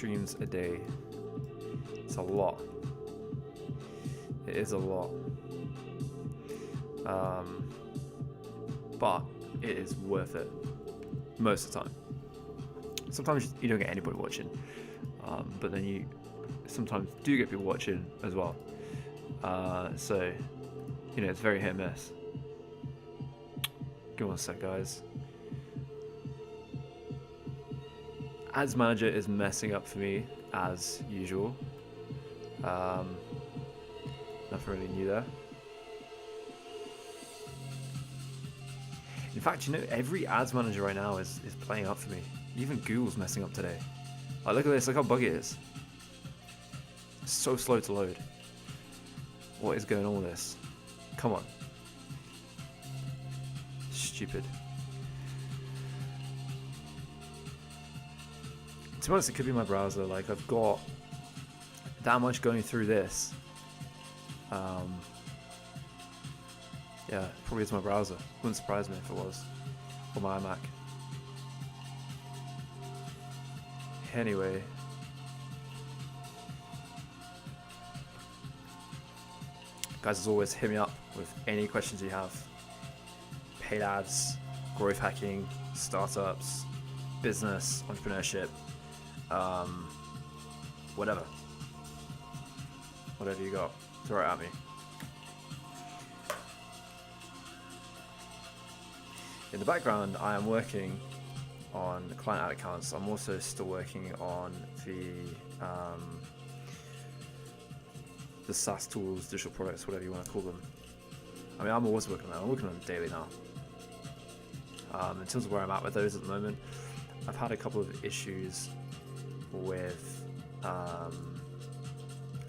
streams a day. It's a lot. It is a lot. But it is worth it most of the time. Sometimes you don't get anybody watching, but then you sometimes do get people watching as well. So, you know, it's very hit and miss. Give me one sec, guys. Ads Manager is messing up for me as usual. Nothing really new there. In fact, you know, every Ads Manager right now is playing up for me. Even Google's messing up today. Like, look at this, look how buggy it is. It's so slow to load. What is going on with this? Come on. Stupid. To be honest, it could be my browser. Like, I've got that much going through this. Yeah, probably it's my browser. Wouldn't surprise me if it was. Or my iMac. Anyway. Guys, as always, hit me up with any questions you have. Paid ads, growth hacking, startups, business, entrepreneurship, whatever. Whatever you got, throw it at me. In the background, I am working on client ad accounts. I'm also still working on the SaaS tools, digital products, whatever you want to call them. I mean, I'm always working on them. I'm working on them daily now. In terms of where I'm at with those at the moment, I've had a couple of issues with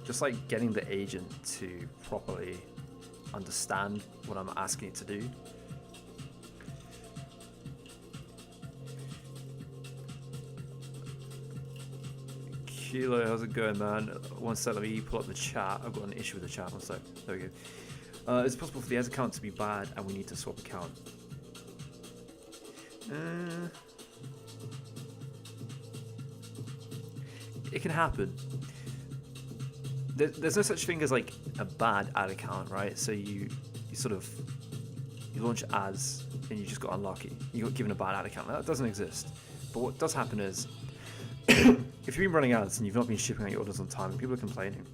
just like getting the agent to properly understand what I'm asking it to do. Kilo, how's it going, man? One sec, let me pull up the chat. I've got an issue with the chat. One sec. There we go. Is it possible for the ads account to be bad and we need to swap account? It can happen. There's no such thing as like a bad ad account, right? So you launch ads and you just got unlucky. You got given a bad ad account. That doesn't exist. But what does happen is if you've been running ads and you've not been shipping out your orders on time and people are complaining,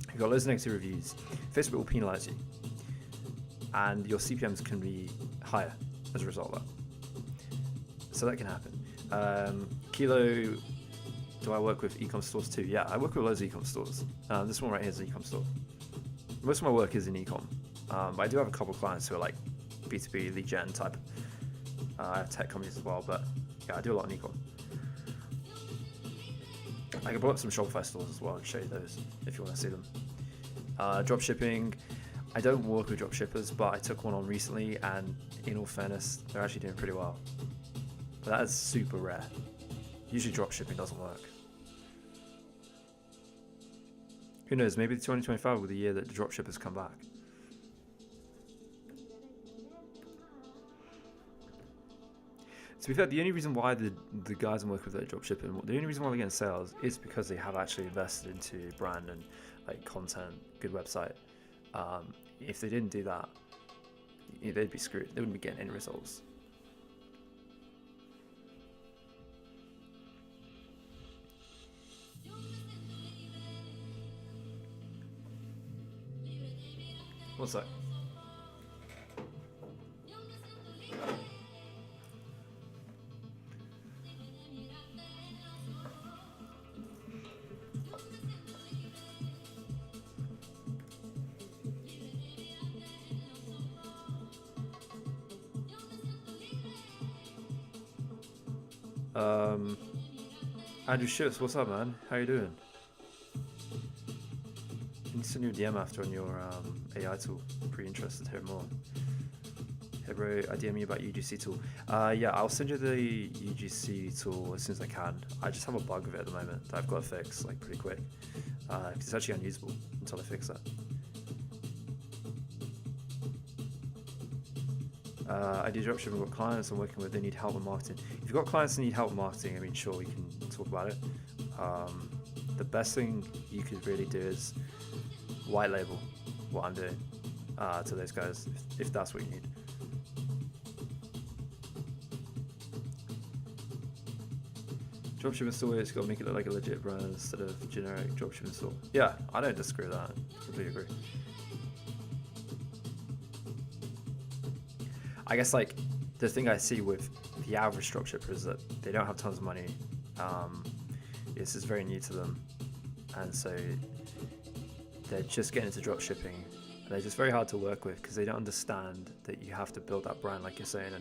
you've got loads of negative reviews, Facebook will penalize you and your CPMs can be higher as a result of that. So that can happen. Kilo, do I work with e-com stores too? Yeah, I work with loads of e-com stores. This one right here is an e-com store. Most of my work is in e-com, but I do have a couple of clients who are like B2B lead gen type. I have tech companies as well, but yeah, I do a lot in e-com. I can pull up some Shopify stores as well and show you those if you want to see them. Drop shipping, I don't work with drop shippers, but I took one on recently and in all fairness, they're actually doing pretty well. But that is super rare. Usually drop shipping doesn't work. Who knows, maybe 2025 will be the year that the drop shippers come back. To be fair, the only reason why the guys I'm working with that drop shipping, the only reason why they're getting sales is because they have actually invested into brand and like content, good website. If they didn't do that, they'd be screwed. They wouldn't be getting any results. One sec. Andrew Shifts, what's up, man? How you doing? You need to send you a DM after on your AI tool. I'm pretty interested to hear more. Hey bro, I DM you about UGC tool. Yeah, I'll send you the UGC tool as soon as I can. I just have a bug with it at the moment that I've got to fix like pretty quick. Because it's actually unusable until I fix that. I do dropshipping with clients I'm working with, they need help with marketing. If you've got clients that need help with marketing, I mean, sure, we can talk about it. The best thing you could really do is white label what I'm doing to those guys, if that's what you need. Dropshipping store, it's got to make it look like a legit brand instead of generic dropshipping store. Yeah, I don't disagree with that. I completely agree. I guess like the thing I see with the average dropshipper is that they don't have tons of money. This is very new to them, and so they're just getting into dropshipping, and they're just very hard to work with because they don't understand that you have to build that brand, like you're saying,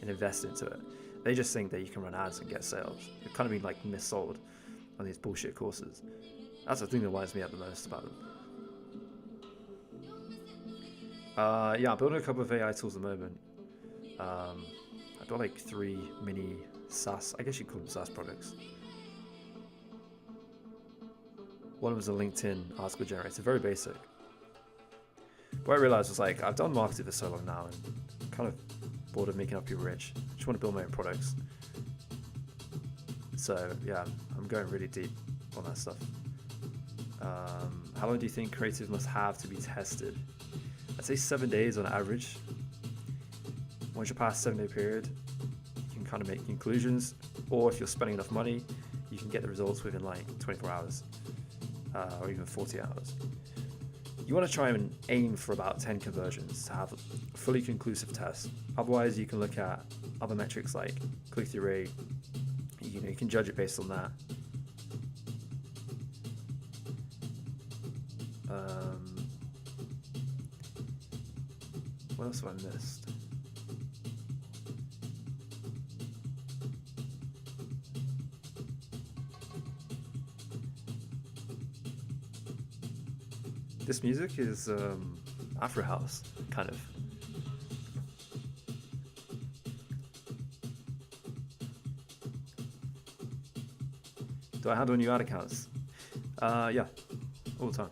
and invest into it. They just think that you can run ads and get sales. They've kind of been like missold on these bullshit courses. That's the thing that winds me up the most about them. Yeah, I'm building a couple of AI tools at the moment. I've got like 3 mini SaaS, I guess you call them SaaS products. One of them was a LinkedIn article generator, very basic. What I realized was like, I've done marketing for so long now and kind of bored of making up people rich. I just want to build my own products. So yeah, I'm going really deep on that stuff. How long do you think creative must have to be tested? I'd say 7 days on average. Once you pass 7-day period, you can kind of make conclusions, or if you're spending enough money, you can get the results within like 24 hours, or even 40 hours. You want to try and aim for about 10 conversions to have a fully conclusive test. Otherwise, you can look at other metrics like click-through rate. You can judge it based on that. What else have I missed? This music is Afro House, kind of. Do I handle new ad accounts? Yeah, all the time.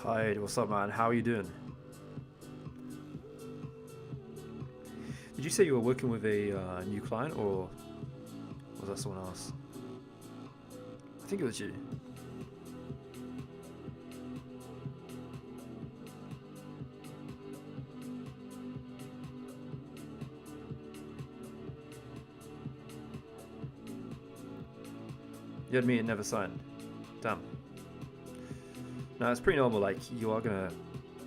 Hi, what's up, man? How are you doing? Did you say you were working with a new client, or was that someone else? I think it was you. You had me and never signed. Damn. No, it's pretty normal. Like, you are gonna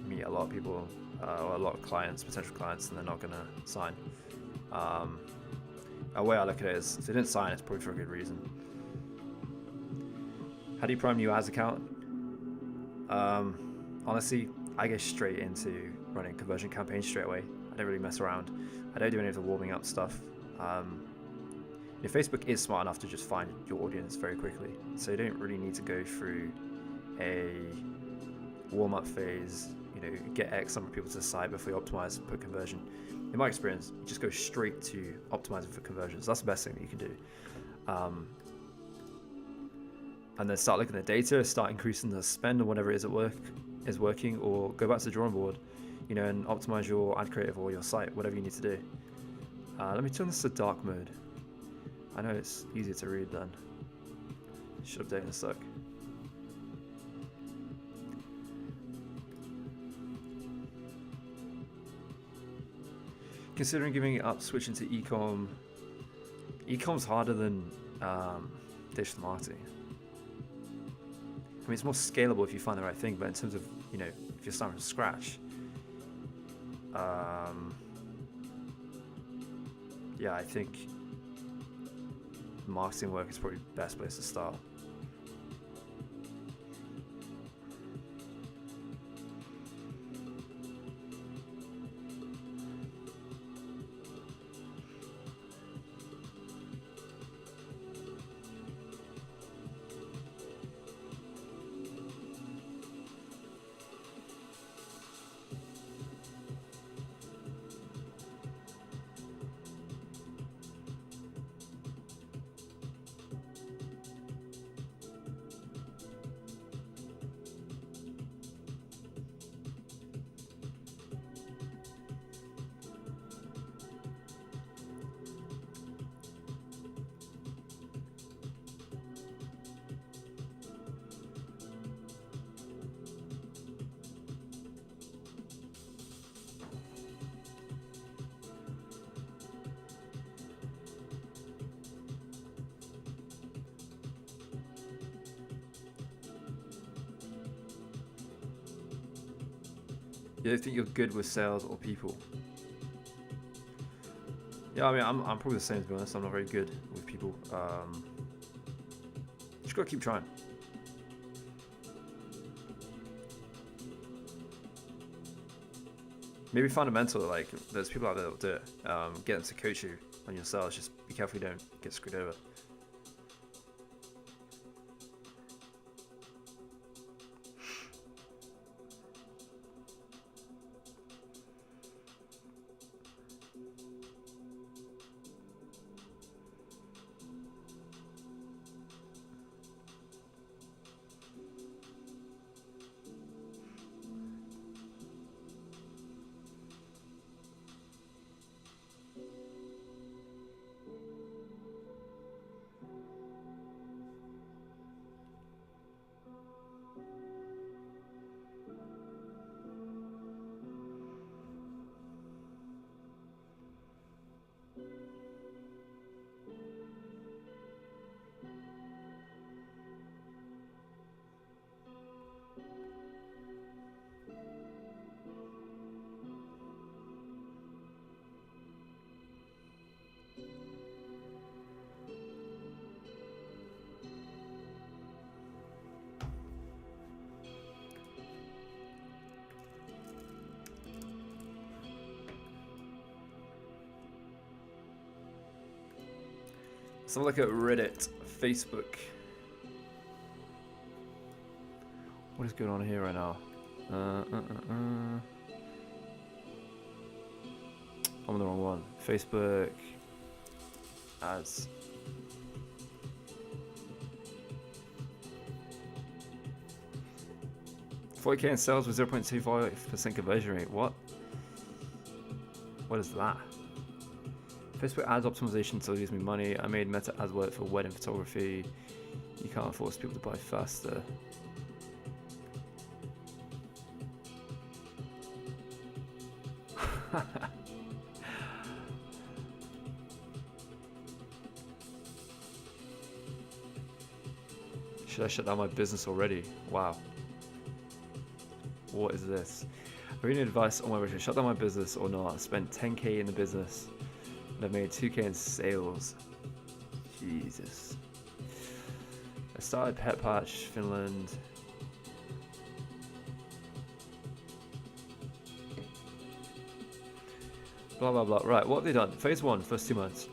meet a lot of people, or a lot of clients, potential clients, and they're not gonna sign. A way I look at it is, if they didn't sign, it's probably for a good reason. How do you prime new ads account? Honestly, I go straight into running conversion campaigns straight away. I don't really mess around. I don't do any of the warming up stuff. Facebook is smart enough to just find your audience very quickly, so you don't really need to go through a warm-up phase, get X number of people to the site before you optimize and put conversion. In my experience, you just go straight to optimizing for conversions. That's the best thing that you can do. And then start looking at data, start increasing the spend on whatever it is at work is working, or go back to the drawing board, and optimize your ad creative or your site, whatever you need to do. Let me turn this to dark mode. I know it's easier to read then. Should update in a sec. Considering giving it up, switching to e-com. E-com's harder than digital marketing. I mean, it's more scalable if you find the right thing, but in terms of, if you're starting from scratch, yeah, I think marketing work is probably the best place to start. You don't think you're good with sales or people? Yeah, I mean, I'm probably the same, to be honest. I'm not very good with people. Just gotta keep trying. Maybe fundamental, like, there's people out there that will do it. Get them to coach you on your sales. Just be careful you don't get screwed over. Let's have a look at Reddit, Facebook. What is going on here right now? I'm on the wrong one. Facebook ads. $40K in sales with 0.25% conversion rate. What? What is that? Facebook ads optimization still gives me money. I made Meta ads work for wedding photography. You can't force people to buy faster. Should I shut down my business already? Wow. What is this? I really need advice on whether I should shut down my business or not. I spent 10K in the business and I've made 2K in sales. Jesus. I started Pet Patch, Finland. Blah blah blah. Right, what have they done? Phase 1, first 2 months.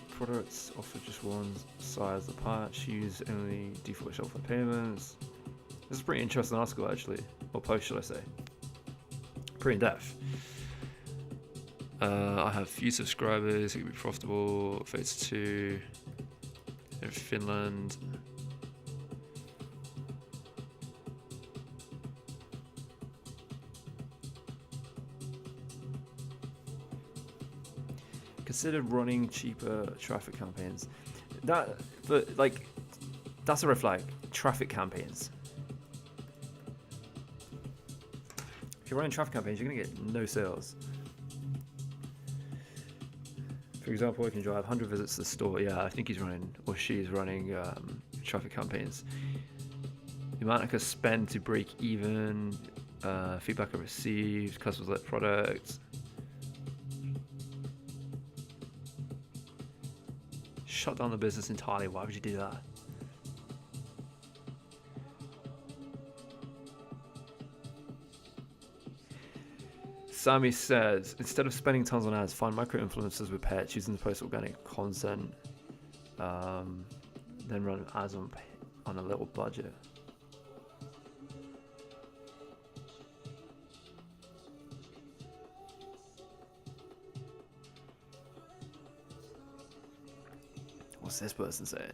Products offer just one size of the patch. Use only default Shopify payments. This is a pretty interesting article actually, or post should I say. Pretty in depth. I have few subscribers, it can be profitable. Phase 2 in Finland. Consider running cheaper traffic campaigns. That's a red flag. Traffic campaigns. If you're running traffic campaigns, you're gonna get no sales. For example, you can drive 100 visits to the store. Yeah, I think he's running, or she's running traffic campaigns. The amount I spend to break even, feedback I received, customers like products. Shut down the business entirely. Why would you do that? Sammy says, instead of spending tons on ads, find micro-influencers with pets, using the post organic content, then run ads on a little budget. What's this person saying?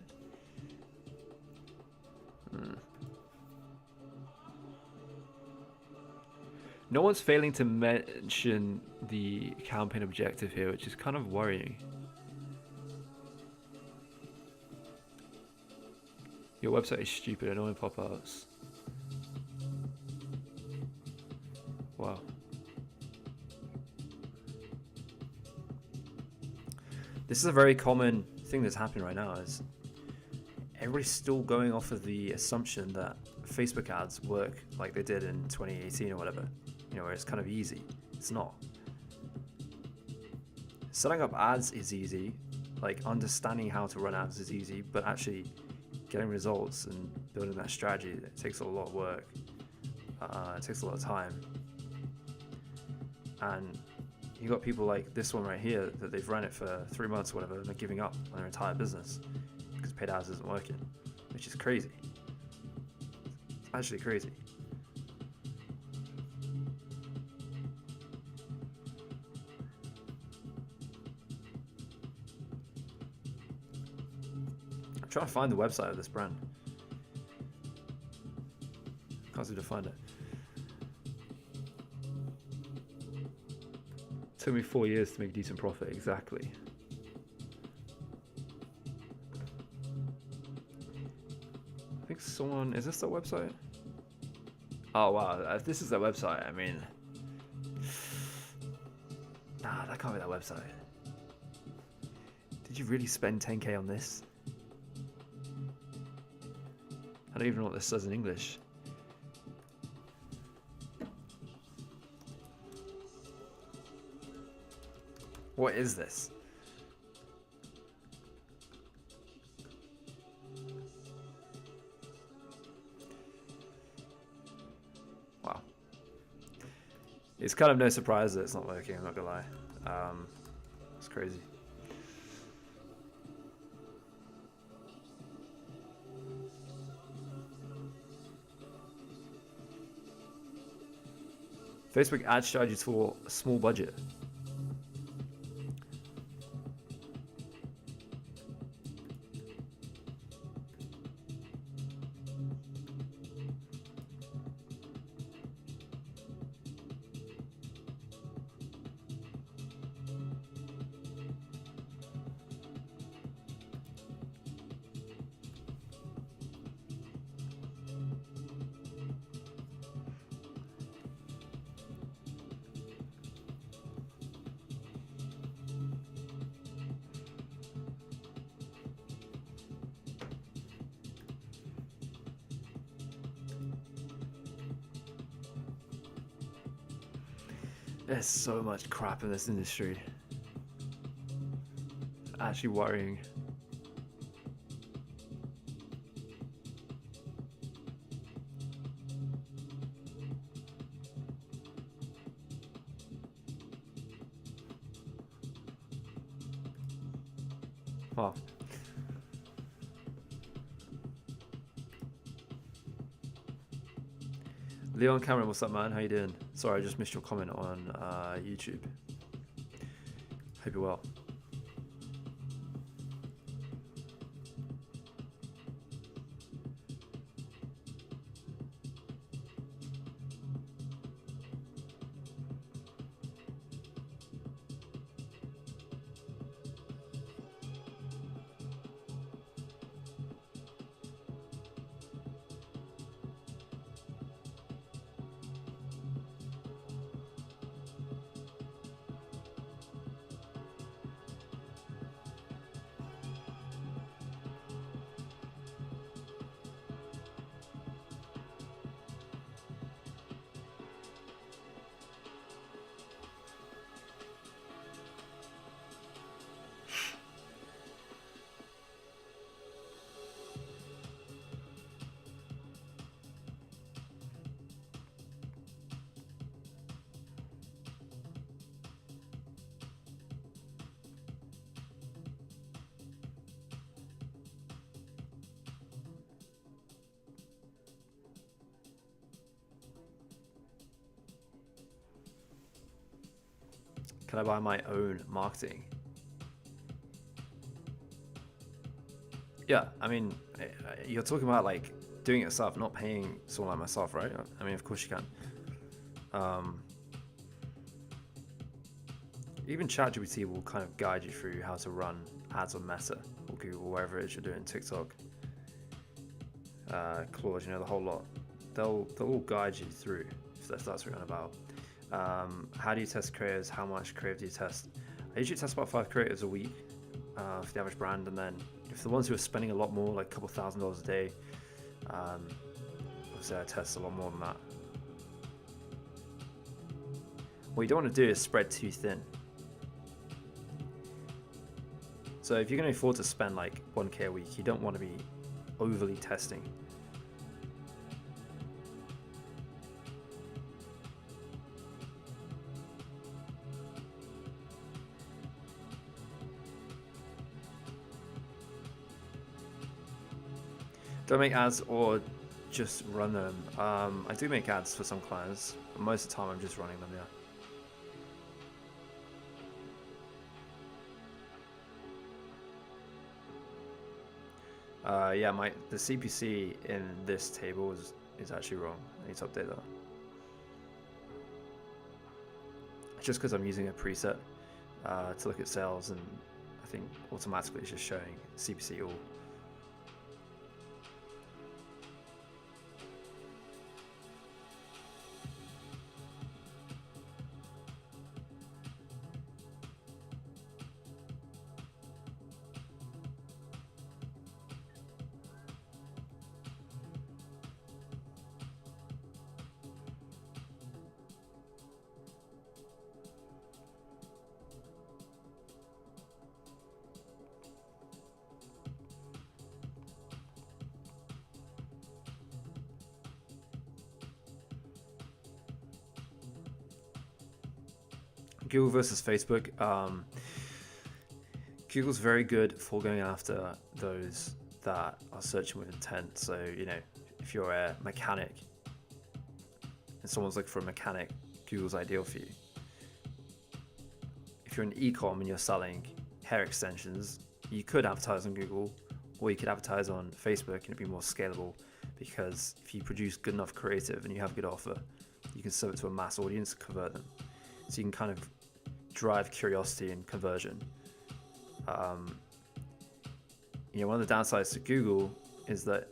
No one's failing to mention the campaign objective here, which is kind of worrying. Your website is stupid, annoying pop-ups. Wow. This is a very common thing that's happening right now, is everybody's still going off of the assumption that Facebook ads work like they did in 2018 or whatever. You know, where it's kind of easy. It's not. Setting up ads is easy, like understanding how to run ads is easy, but actually getting results and building that strategy, it takes a lot of work. It takes a lot of time. And you got people like this one right here that they've run it for 3 months or whatever, and they're giving up on their entire business because paid ads isn't working, which is crazy. It's actually crazy. I'm trying to find the website of this brand. Can't seem to find it. Took me 4 years to make a decent profit, exactly. I think someone, is this their website? Oh wow, if this is their website, I mean, nah, that can't be their website. Did you really spend 10k on this? I don't even know what this says in English. What is this? Wow. It's kind of no surprise that it's not working, I'm not gonna lie. It's crazy. Facebook ad strategies for a small budget. There's so much crap in this industry. It's actually worrying. Wow. Leon Cameron, what's up, man? How you doing? Sorry, I just missed your comment on YouTube. Hope you're well. Can I buy my own marketing? Yeah, I mean, you're talking about like doing it yourself, not paying someone like myself, right? I mean, of course you can. Even ChatGPT will kind of guide you through how to run ads on Meta or Google, wherever it is you're doing, TikTok, Claude, the whole lot. They'll all guide you through if that's what you're on about. How do you test creators? How much creative do you test? I usually test about 5 creators a week for the average brand, and then if the ones who are spending a lot more, like a couple $1,000s a day, obviously I test a lot more than that. What you don't want to do is spread too thin. So if you're going to afford to spend like 1K a week, you don't want to be overly testing. Do I make ads or just run them? I do make ads for some clients, but most of the time I'm just running them, yeah. Yeah, the CPC in this table is actually wrong. I need to update that. Just because I'm using a preset to look at sales, and I think automatically it's just showing CPC all. Google versus Facebook. Google's very good for going after those that are searching with intent. So, if you're a mechanic and someone's looking for a mechanic, Google's ideal for you. If you're an e-com and you're selling hair extensions, you could advertise on Google, or you could advertise on Facebook, and it'd be more scalable, because if you produce good enough creative and you have a good offer, you can serve it to a mass audience, convert them. So you can kind of drive curiosity and conversion. One of the downsides to Google is that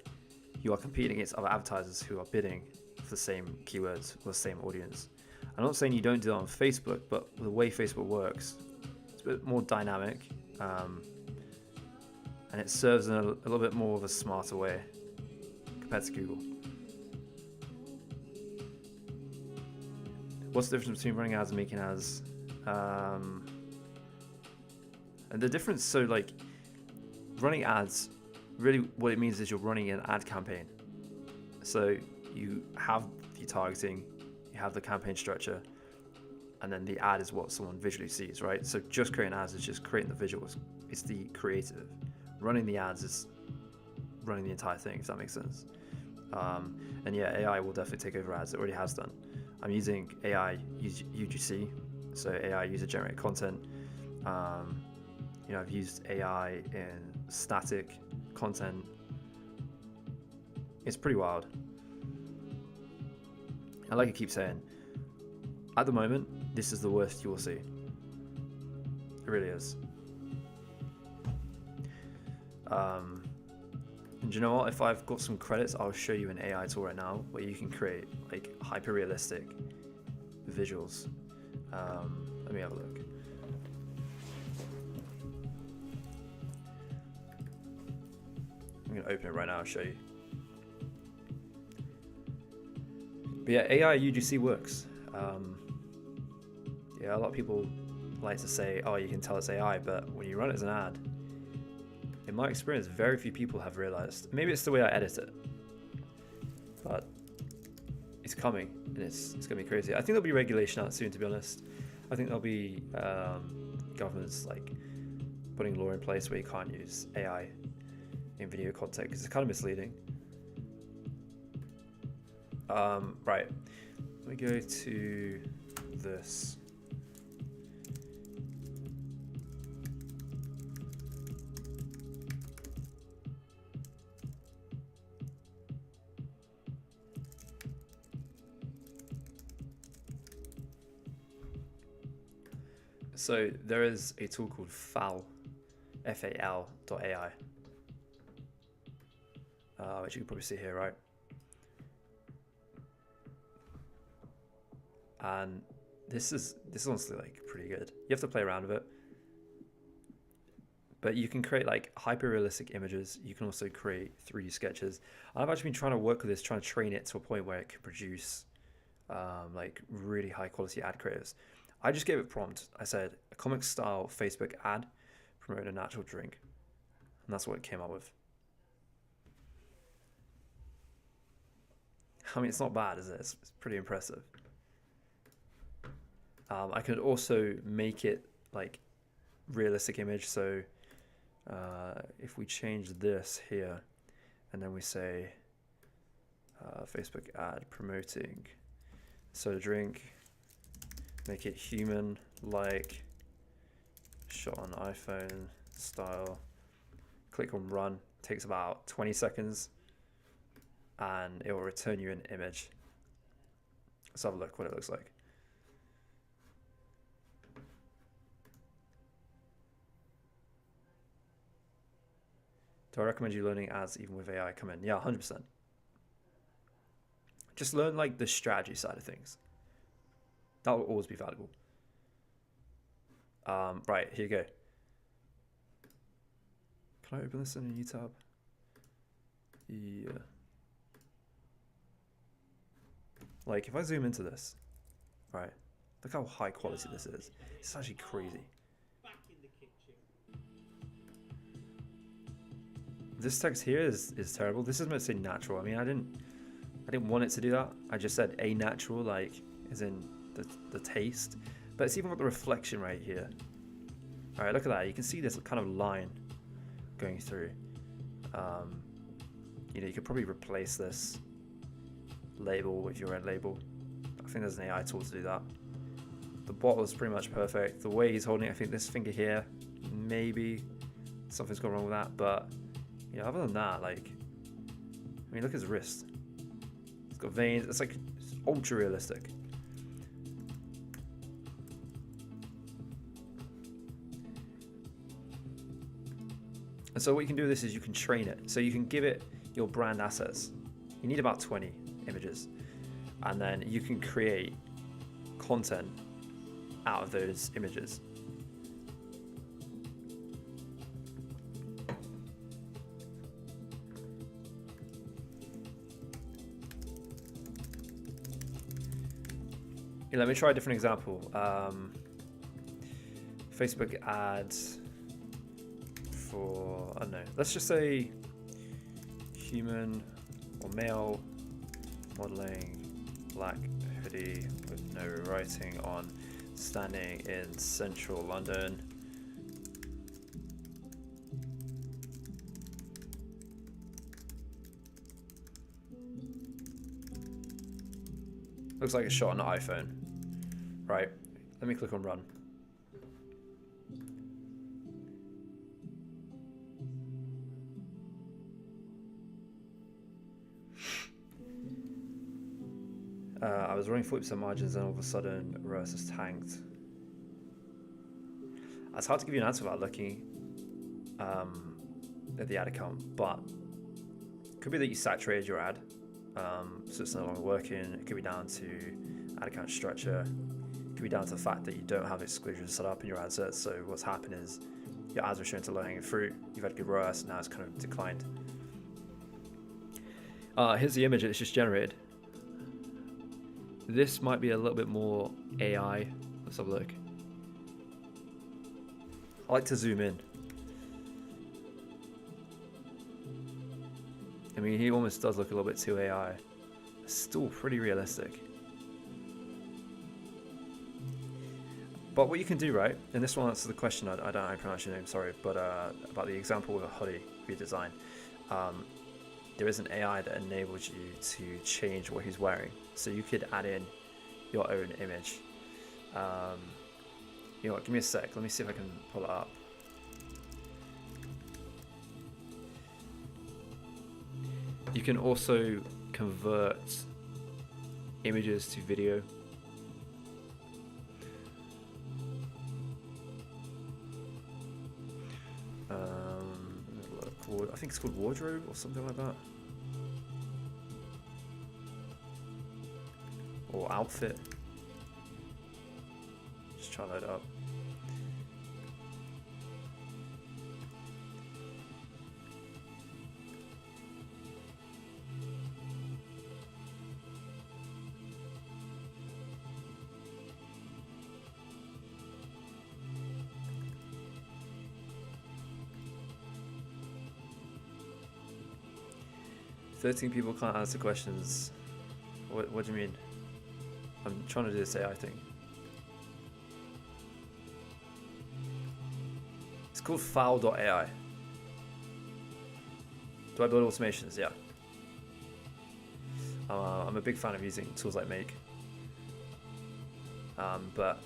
you are competing against other advertisers who are bidding for the same keywords or the same audience. I'm not saying you don't do that on Facebook, but the way Facebook works, it's a bit more dynamic, and it serves in a little bit more of a smarter way compared to Google. What's the difference between running ads and making ads? And the difference, so like running ads, really what it means is you're running an ad campaign. So you have the targeting, you have the campaign structure, and then the ad is what someone visually sees, right? So just creating ads is just creating the visuals. It's the creative. Running the ads is running the entire thing, if that makes sense. And yeah, AI will definitely take over ads. It already has done. I'm using AI UGC, so AI user generated content. I've used AI in static content. It's pretty wild. And like I keep saying, at the moment, this is the worst you will see. It really is. And you know what? If I've got some credits, I'll show you an AI tool right now where you can create like hyper realistic visuals. Let me have a look. I'm gonna open it right now. I'll show you. But yeah, AI UGC works. A lot of people like to say, "Oh, you can tell it's AI," but when you run it as an ad, in my experience, very few people have realized. Maybe it's the way I edit it, but it's coming, and it's gonna be crazy. I think there'll be regulation out soon. To be honest, I think there'll be governments like putting law in place where you can't use AI in video content because it's kind of misleading. Right, let me go to this. So there is a tool called FAL, FAL.ai, which you can probably see here, right? And this is honestly like pretty good. You have to play around with it, but you can create like hyper realistic images. You can also create 3D sketches. I've actually been trying to work with this, trying to train it to a point where it can produce like really high quality ad creatives. I just gave it prompt. I said a comic style Facebook ad promote a natural drink, and that's what it came up with. I mean, it's not bad, is it? It's pretty impressive. I could also make it like realistic image. So if we change this here, and then we say Facebook ad promoting soda drink, make it human like, shot on iPhone style, click on run, takes about 20 seconds, and it will return you an image. Let's have a look what it looks like. Do I recommend you learning ads even with AI come in? Yeah, 100%. Just learn like the strategy side of things. That will always be valuable. Right, here you go. Can I open this in a new tab? Yeah. Like if I zoom into this, right, look how high quality this is. It's actually crazy. This text here is terrible. This is meant to say natural. I mean, I didn't want it to do that. I just said a natural, like as in the taste. But it's even got the reflection right here. All right, look at that. You can see this kind of line going through. You know, you could probably replace this label with your own label. I think there's an AI tool to do that. The bottle is pretty much perfect. The way he's holding it, I think this finger here, maybe something's gone wrong with that, but you know, other than that, like, I mean, look at his wrist. It's got veins. It's like it's ultra realistic. And so what you can do with this is you can train it. So you can give it your brand assets. You need about 20 images. And then you can create content out of those images. Yeah, let me try a different example. Facebook ads for, I don't know, let's just say human or male modeling, black hoodie with no writing on, standing in central London. Looks like a shot on an iPhone. Right, let me click on run. I was running 40% margins and all of a sudden ROAS is tanked. It's hard to give you an answer without looking at the ad account, but it could be that you saturated your ad, so it's no longer working. It could be down to ad account structure. It could be down to the fact that you don't have exclusions set up in your ad sets. So what's happened is your ads are shown to low-hanging fruit. You've had good ROAS, and now it's kind of declined. Here's the image it's just generated. This might be a little bit more AI. Let's have a look. I like to zoom in. I mean, he almost does look a little bit too AI. It's still pretty realistic. But what you can do, right, and this one answers the question, I don't know how to pronounce your name, sorry, but about the example with a hoodie for your design. There is an AI that enables you to change what he's wearing. So you could add in your own image. You know what, give me a sec. Let me see if I can pull it up. You can also convert images to video. think it's called wardrobe or something like that. Or outfit. Just try that up. "13 people can't answer questions." What do you mean? I'm trying to do this AI thing. It's called Foul.ai. Do I build automations? Yeah. I'm a big fan of using tools like Make. But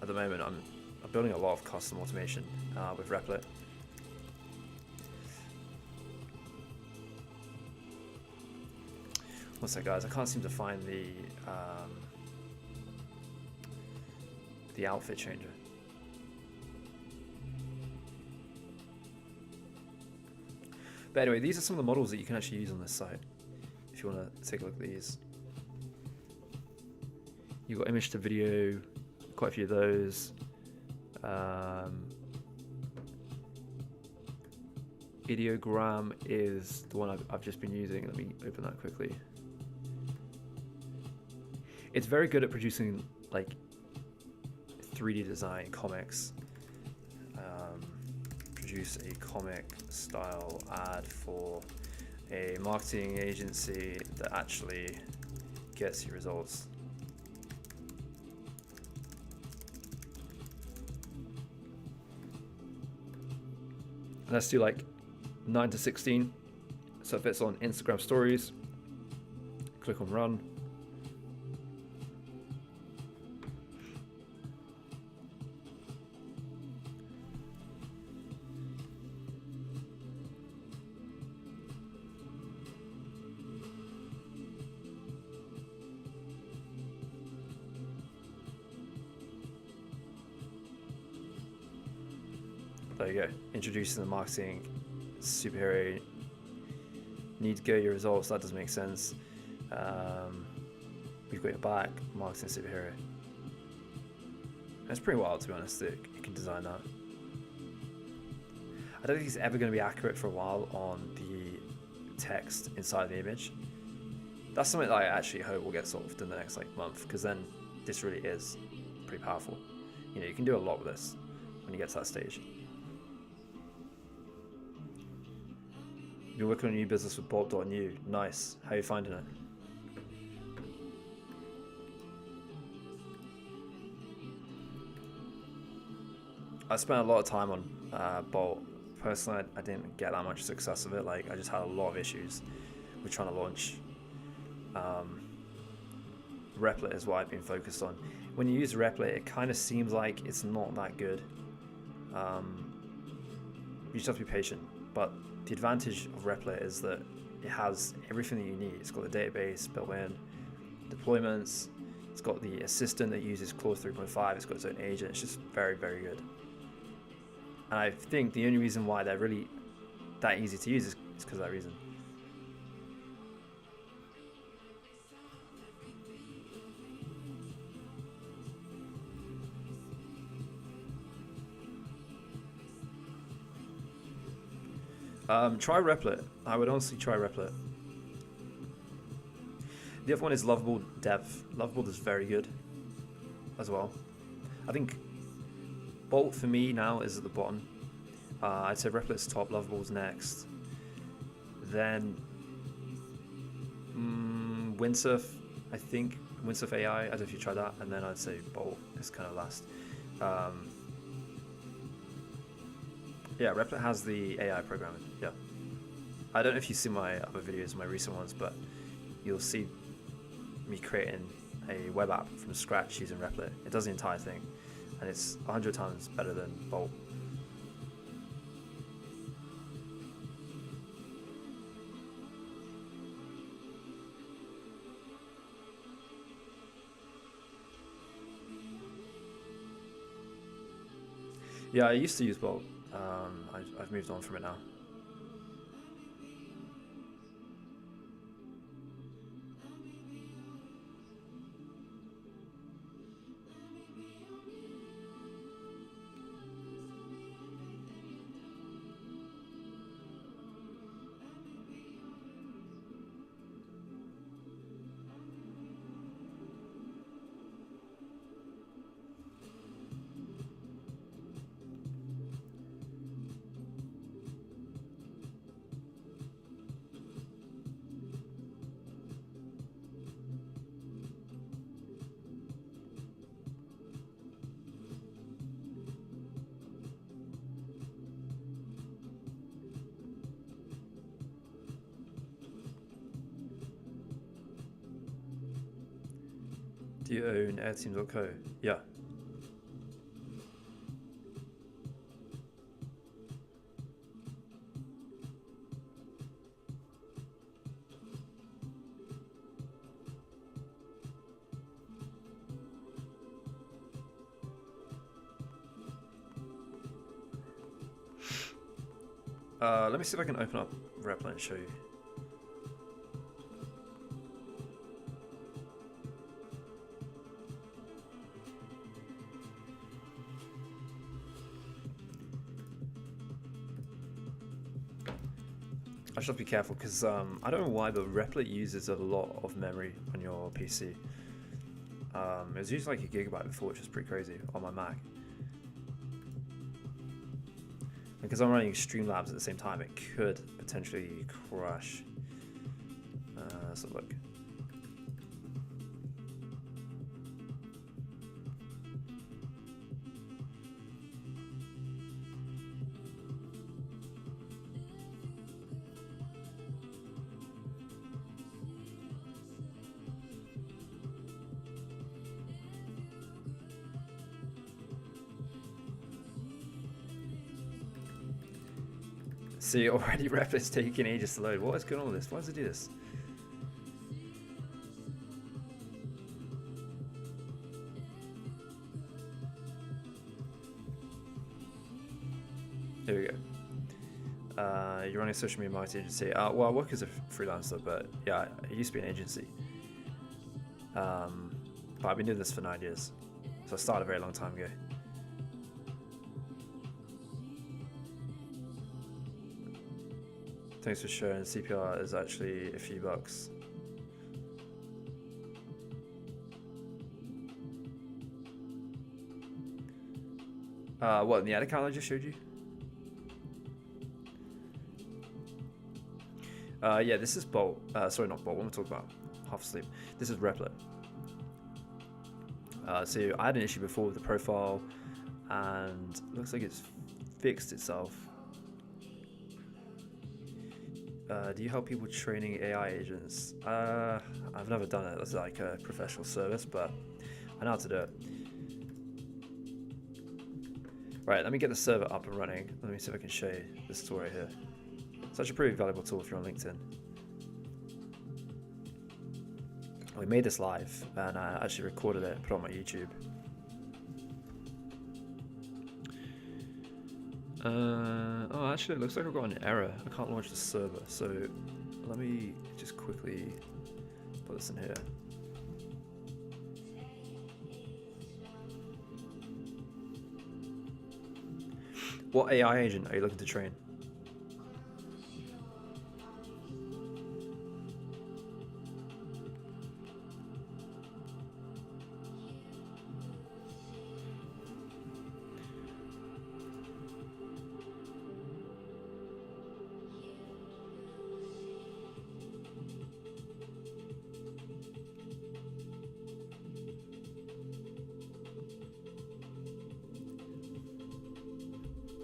at the moment, I'm building a lot of custom automation with Replit. What's that, guys? I can't seem to find the outfit changer. But anyway, these are some of the models that you can actually use on this site. If you want to take a look at these, you've got image to video, quite a few of those. Ideogram is the one I've just been using. Let me open that quickly. It's very good at producing like 3D design comics. Produce a comic style ad for a marketing agency that actually gets you results. And let's do like 9 to 16. So if it's on Instagram stories, click on run. There you go. Introducing the marketing superhero. Need to get your results. That doesn't make sense. We've got your back. Marketing superhero. It's pretty wild, to be honest, that you can design that. I don't think it's ever going to be accurate for a while on the text inside the image. That's something that I actually hope will get solved in the next month, because then this really is pretty powerful. You know, you can do a lot with this when you get to that stage. You're working on a new business with Bolt.new. Nice. How are you finding it? I spent a lot of time on Bolt. Personally, I didn't get that much success of it. I just had a lot of issues with trying to launch. Replit is what I've been focused on. When you use Replit, it kind of seems like it's not that good. You just have to be patient. But the advantage of Replit is that it has everything that you need. It's got the database built in, deployments, it's got the assistant that uses Claude 3.5, it's got its own agent. It's just very, very good. And I think the only reason why they're really that easy to use is because of that reason. Try Replit. I would honestly try Replit. The other one is Lovable Dev. Lovable is very good as well. I think Bolt for me now is at the bottom. I'd say Replit's top, Lovable's next. Then Windsurf, I think. Windsurf AI, I don't know if you tried that. And then I'd say Bolt is kind of last. Yeah, Replit has the AI programming. Yeah. I don't know if you see my other videos, my recent ones, but you'll see me creating a web app from scratch using Replit. It does the entire thing, and it's 100 times better than Bolt. Yeah, I used to use Bolt. I've moved on from it now. Do you own airteam.co? Yeah. Let me see if I can open up Replit and show you. I should have to be careful because I don't know why, but Replit uses a lot of memory on your PC. It was usually like a gigabyte before, which is pretty crazy on my Mac. Because I'm running Streamlabs at the same time, it could potentially crash. Let's have a look. See, already Replit's taking ages to load. What is going on with this? Why does it do this? Here we go. You're running a social media marketing agency. Well, I work as a freelancer, but yeah, it used to be an agency. But I've been doing this for 9 years. So I started a very long time ago. Thanks for sharing. CPR is actually a few bucks. What, in the ad account I just showed you? Yeah, this is Bolt. Sorry, not Bolt. What am I talking about? Half asleep. This is Replit. So I had an issue before with the profile, and it looks like it's fixed itself. Do you help people training AI agents? I've never done it as like a professional service, but I know how to do it. Right, let me get the server up and running. Let me see if I can show you this tool right here. It's actually a pretty valuable tool if you're on LinkedIn. We made this live, and I actually recorded it and put it on my YouTube. Oh, actually, it looks like I've got an error. I can't launch the server, so let me just quickly put this in here. What AI agent are you looking to train?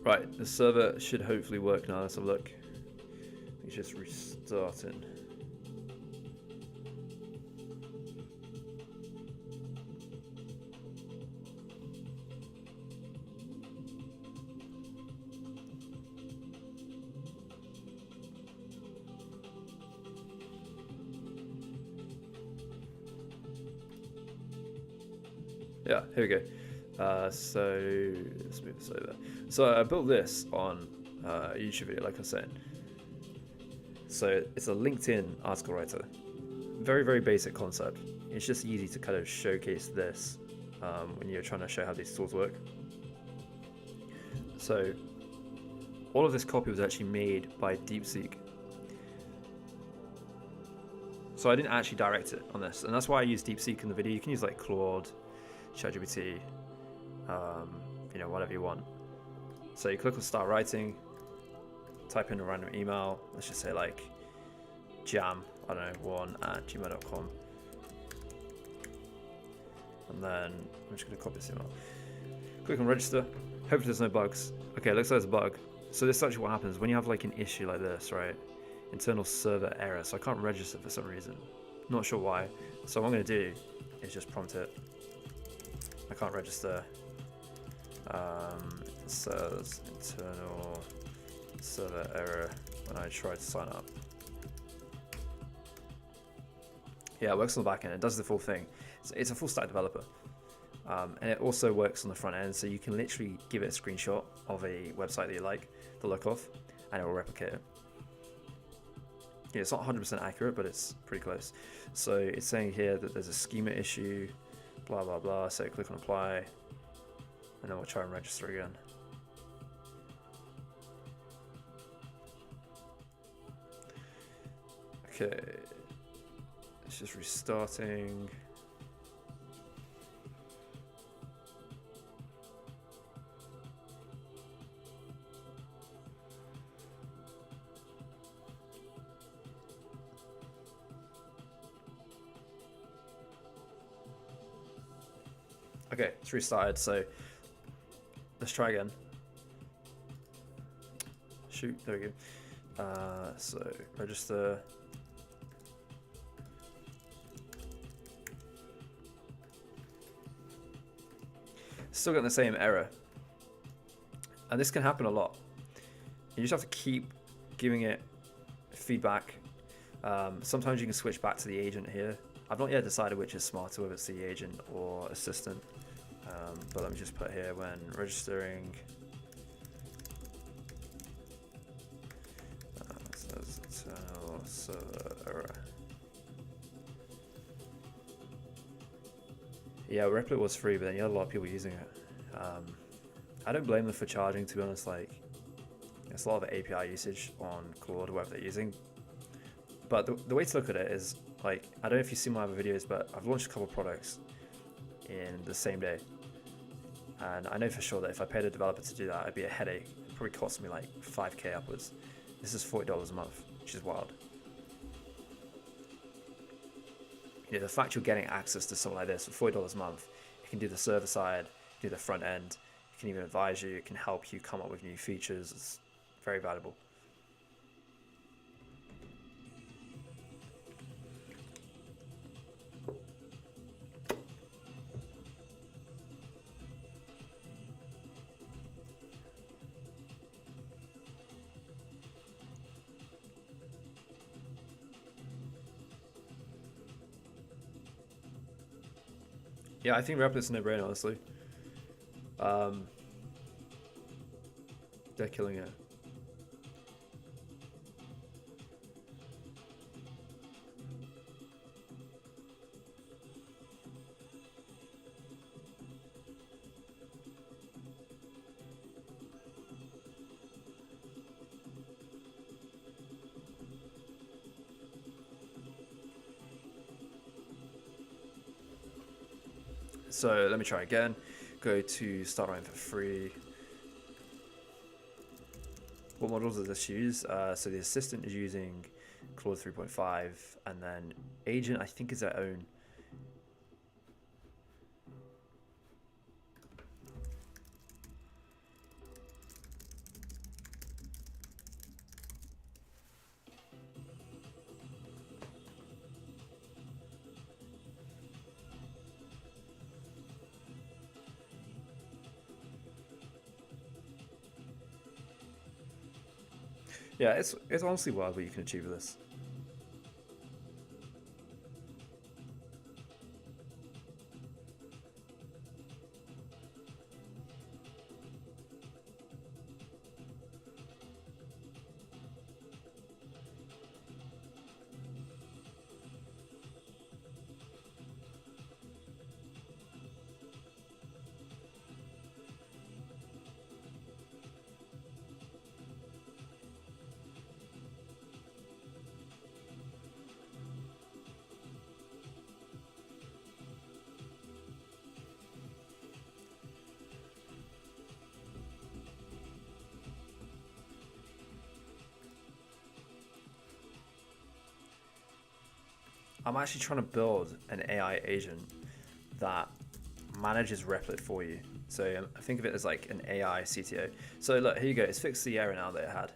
Right, the server should hopefully work now. Let's have a look. It's just restarting. Yeah, here we go. So let's move this over. So I built this on a YouTube video, like I said. So it's a LinkedIn article writer. Very, very basic concept. It's just easy to kind of showcase this when you're trying to show how these tools work. So all of this copy was actually made by DeepSeek. So I didn't actually direct it on this, and that's why I use DeepSeek in the video. You can use like Claude, ChatGPT, you know, whatever you want. So you click on start writing, type in a random email. Let's just say like jam, I don't know, 1@gmail.com. And then I'm just going to copy this email. Click on register. Hopefully there's no bugs. Okay, it looks like there's a bug. So this is actually what happens when you have like an issue like this, right? Internal server error. So I can't register for some reason. Not sure why. So what I'm going to do is just prompt it. I can't register. It says internal server error when I try to sign up. Yeah, it works on the back end. It does the full thing. It's a full stack developer. And it also works on the front end, so you can literally give it a screenshot of a website that you like the look of, and it will replicate it. Yeah, it's not 100% accurate, but it's pretty close. So it's saying here that there's a schema issue, blah, blah, blah. So click on apply, and then we'll try and register again. Okay, it's just restarting. Okay, it's restarted, so let's try again. Shoot, there we go. So register. Still getting the same error. And this can happen a lot. You just have to keep giving it feedback. Sometimes you can switch back to the agent here. I've not yet decided which is smarter, whether it's the agent or assistant. But let me just put here when registering. Says internal server error. Yeah, Replit was free, but then you had a lot of people using it. I don't blame them for charging, to be honest. Like, it's a lot of API usage on Claude, whatever they're using. But the way to look at it is, like, I don't know if you've seen my other videos, but I've launched a couple of products in the same day. And I know for sure that if I paid a developer to do that, it'd be a headache. It'd probably cost me like $5K upwards. This is $40 a month, which is wild. You know, the fact you're getting access to something like this for $40 a month, it can do the server side, do the front end, it can even advise you, it can help you come up with new features. It's very valuable. Yeah, I think Replit's a no-brainer, honestly. They're killing it. So let me try again. Go to start running for free. What models does this use? So the assistant is using Claude 3.5, and then agent I think is their own. Yeah, it's honestly wild what you can achieve with this. I'm actually trying to build an AI agent that manages Replit for you. So think of it as like an AI CTO. So look, here you go. It's fixed the error now that it had.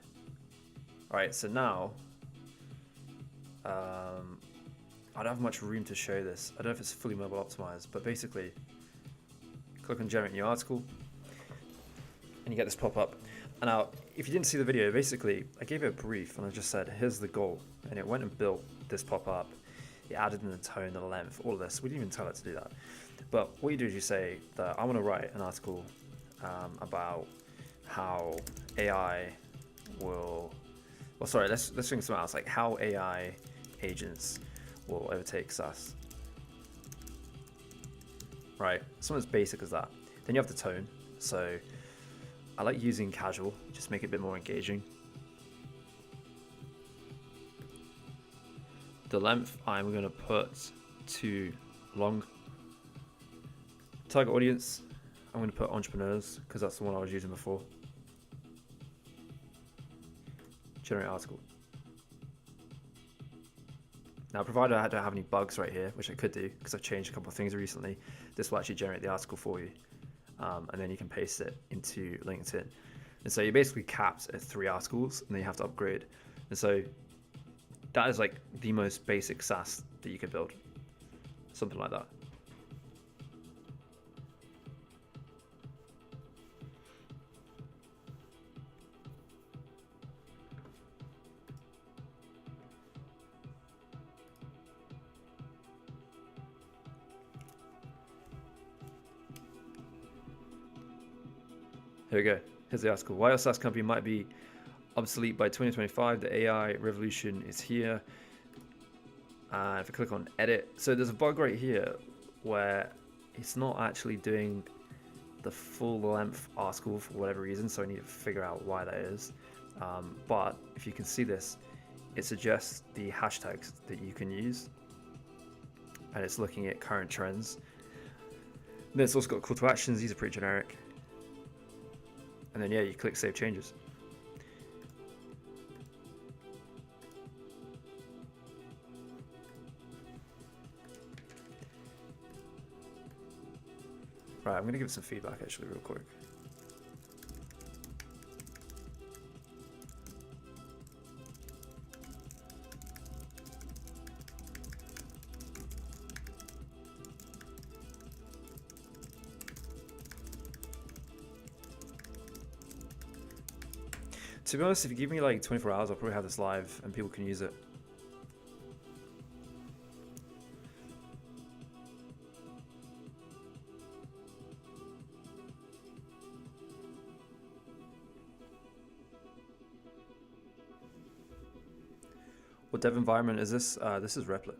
All right, so now I don't have much room to show this. I don't know if it's fully mobile optimized, but basically, click on generate new article, and you get this pop up. And now, if you didn't see the video, basically, I gave it a brief, and I just said, here's the goal. And it went and built this pop up. It added in the tone, the length, all of this. We didn't even tell it to do that. But what you do is you say that I want to write an article about how AI will, well, sorry, let's think something else, like how AI agents will overtake SaaS. Right, something as basic as that. Then you have the tone. So I like using casual, just make it a bit more engaging. The length I'm going to put to long. Target audience, I'm going to put entrepreneurs because that's the one I was using before. Generate article. Now, provided I don't have any bugs right here, which I could do because I've changed a couple of things recently, this will actually generate the article for you. And then you can paste it into LinkedIn. And so you're basically capped at 3 articles and then you have to upgrade. And so that is like the most basic SaaS that you could build. Something like that. Here we go. Here's the article. Why your SaaS company might be obsolete by 2025. The AI revolution is here. And if I click on edit, so there's a bug right here where it's not actually doing the full length article for whatever reason. So I need to figure out why that is. But if you can see this, it suggests the hashtags that you can use. And it's looking at current trends. And then it's also got call to actions. These are pretty generic. And then, yeah, you click Save Changes. Right, I'm going to give it some feedback, actually, real quick. To be honest, if you give me like 24 hours, I'll probably have this live and people can use it. What dev environment is this? This is Replit.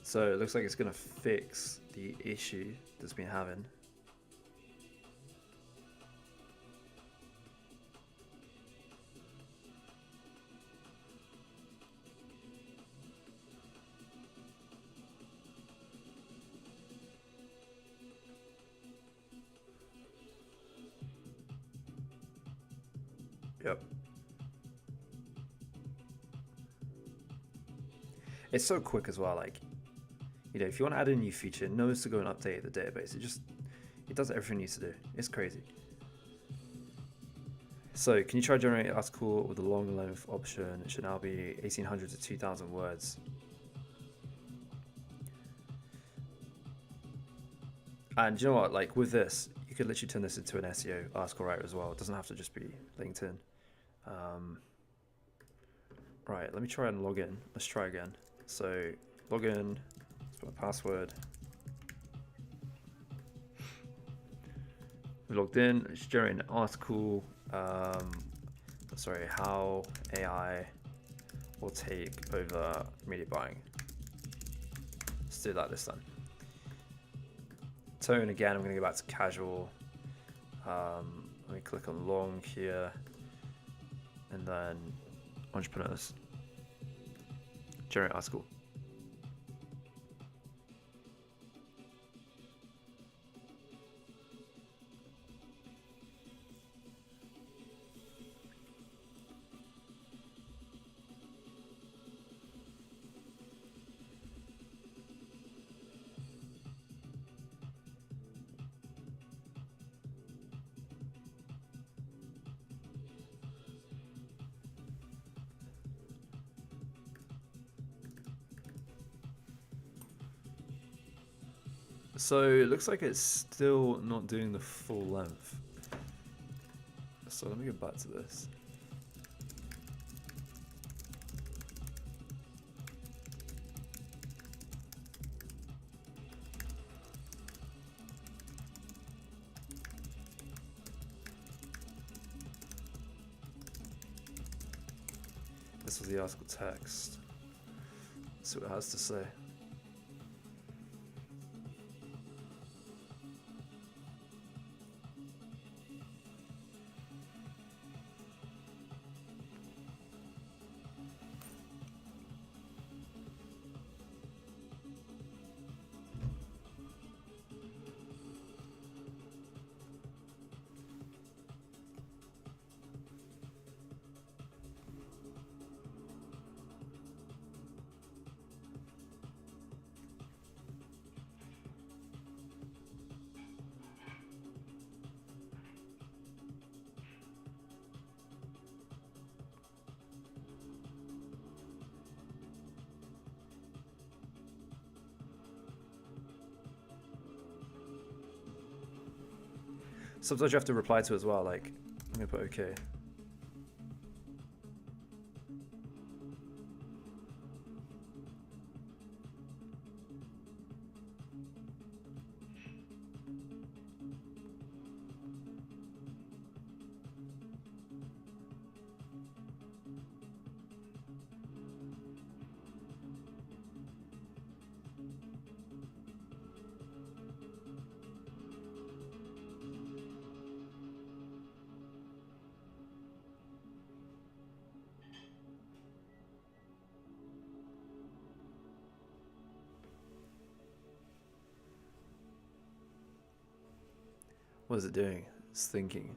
So it looks like it's going to fix the issue that's been having. Yep. It's so quick as well, like, you know, if you want to add a new feature, it knows to go and update the database. It does everything it needs to do. It's crazy. So can you try generate an article with a long length option? It should now be 1800 to 2000 words. And you know what, like with this, you could literally turn this into an SEO article writer as well. It doesn't have to just be LinkedIn. Right, let me try and log in. Let's try again. So log in, my password. We logged in. Let's generate an article. Sorry, how AI will take over media buying. Let's do that this time. Tone again. I'm going to go back to casual. Let me click on long here, and then entrepreneurs. Generate article. So it looks like it's still not doing the full length. So let me go back to this. This was the article text. Let's see what it has to say. Sometimes you have to reply to it as well, like, I'm gonna put okay. What is it doing? It's thinking.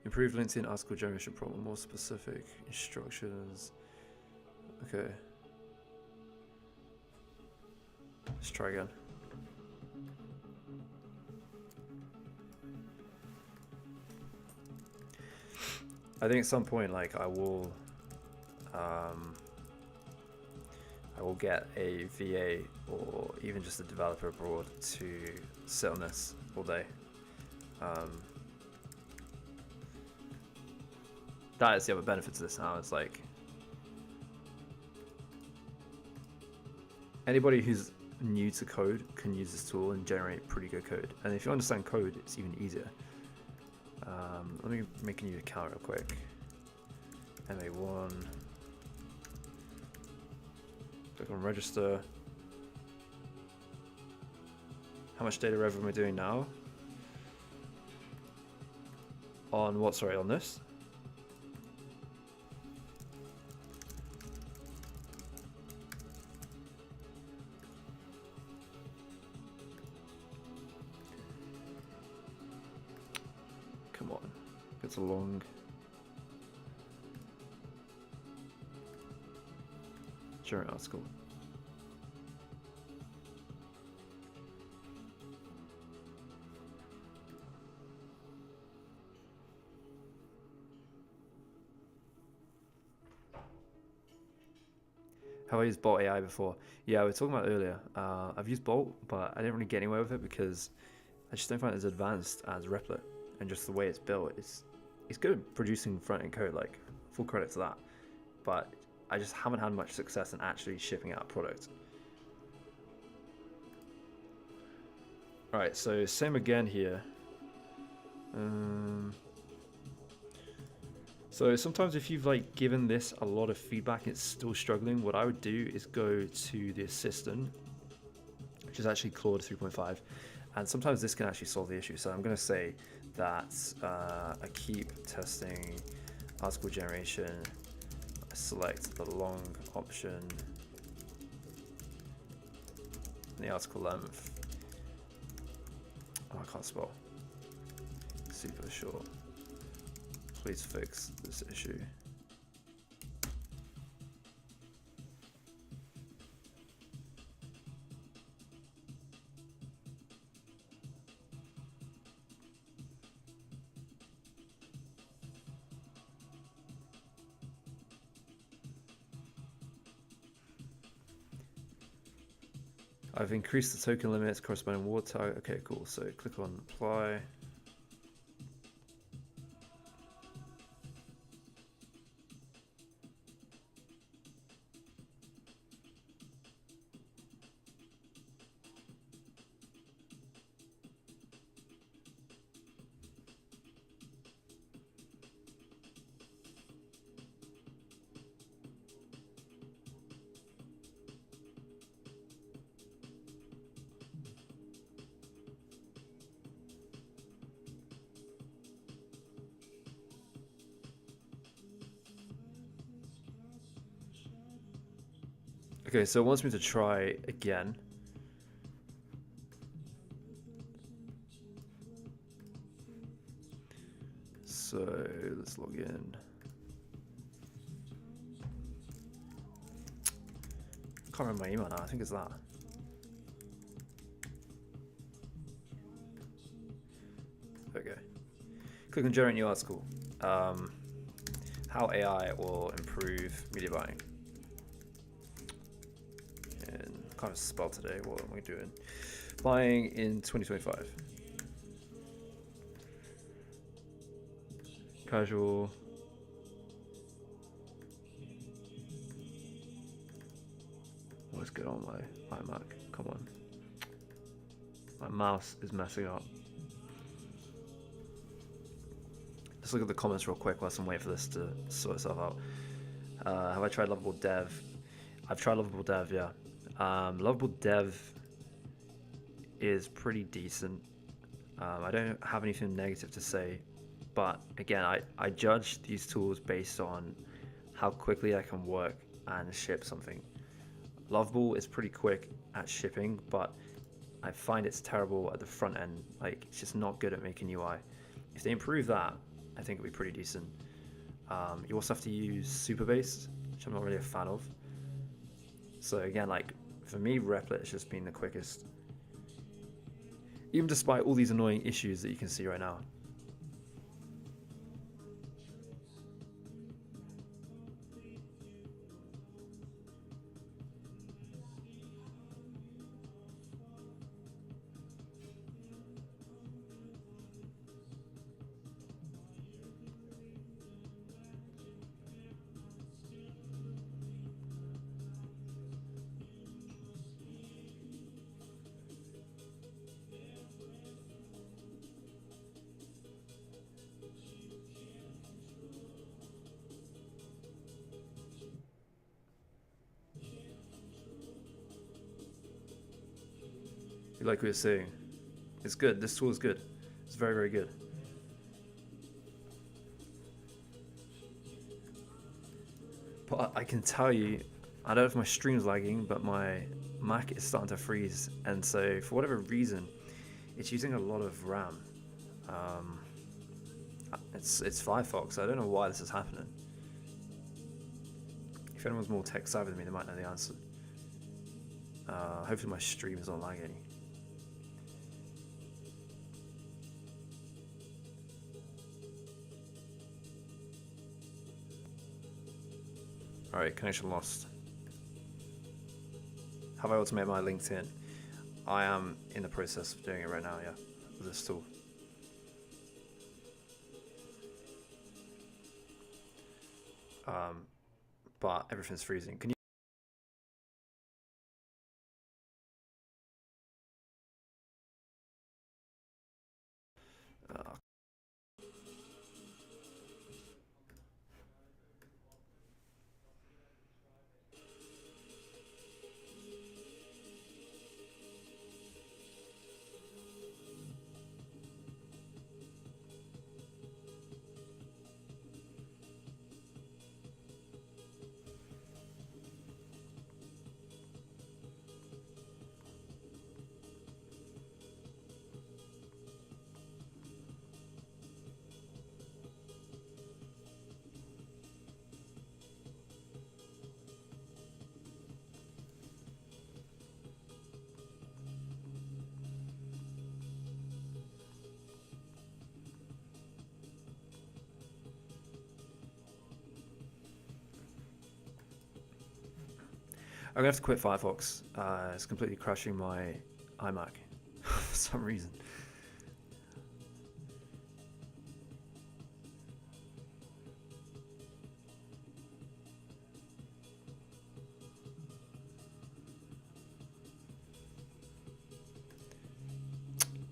Improve LinkedIn article generation problem, more specific instructions. Okay. Let's try again. I think at some point, like, I will get a VA or even just a developer abroad to sit on this all day. That is the other benefit to this now. It's like anybody who's new to code can use this tool and generate pretty good code. And if you understand code, it's even easier. Let me make a new account real quick. MA1. Click on register. How much data rev am I doing now? On what? Sorry, on this? Come on, it's a long. Generate article. Have I used Bolt AI before? Yeah, we were talking about earlier. I've used Bolt, but I didn't really get anywhere with it because I just don't find it as advanced as Replit, and just the way it's built, it's good at producing front-end code, like full credit to that. But I just haven't had much success in actually shipping out a product. All right, so same again here. So sometimes if you've like given this a lot of feedback and it's still struggling, what I would do is go to the assistant, which is actually Claude 3.5, and sometimes this can actually solve the issue. So I'm going to say that I keep testing article generation, I select the long option, the article length, oh, I can't spell, super short, please fix this issue. I've increased the token limits corresponding word tag. Okay, cool. So click on apply. Okay, so it wants me to try again. So let's log in. Can't remember my email now. I think it's that. Okay. Click on generate new article. How AI will improve media buying. And kind of spell today. What am we doing? Buying in 2025. Casual. What's good on my iMac? Come on. My mouse is messing up. Let's look at the comments real quick whilst I'm waiting for this to sort itself out. Have I tried Lovable Dev? I've tried Lovable Dev, yeah. Lovable Dev is pretty decent. I don't have anything negative to say, but again, I judge these tools based on how quickly I can work and ship something. Lovable is pretty quick at shipping, but I find it's terrible at the front end. Like, it's just not good at making UI. If they improve that, I think it'll be pretty decent. You also have to use Supabase, which I'm not really a fan of. So again, like, for me, Replit has just been the quickest. Even despite all these annoying issues that you can see right now. You like what you're saying? It's good. This tool is good. It's very, very good. But I can tell you, I don't know if my stream's lagging, but my Mac is starting to freeze, and so for whatever reason, it's using a lot of RAM. It's Firefox. I don't know why this is happening. If anyone's more tech savvy than me, they might know the answer. Hopefully my stream is not lagging. Alright, connection lost. Have I automated my LinkedIn? I am in the process of doing it right now, yeah, with this tool. But everything's freezing. Can you? I'm gonna have to quit Firefox. It's completely crashing my iMac for some reason.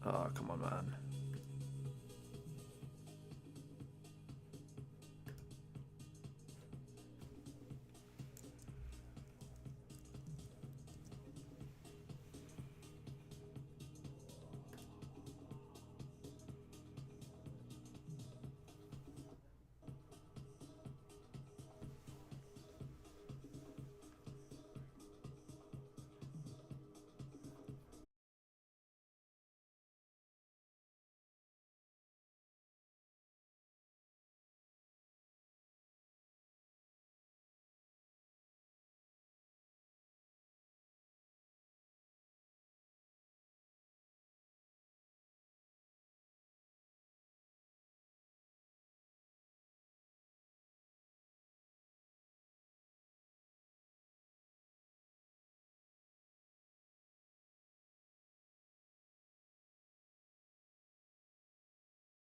Oh, come on, man.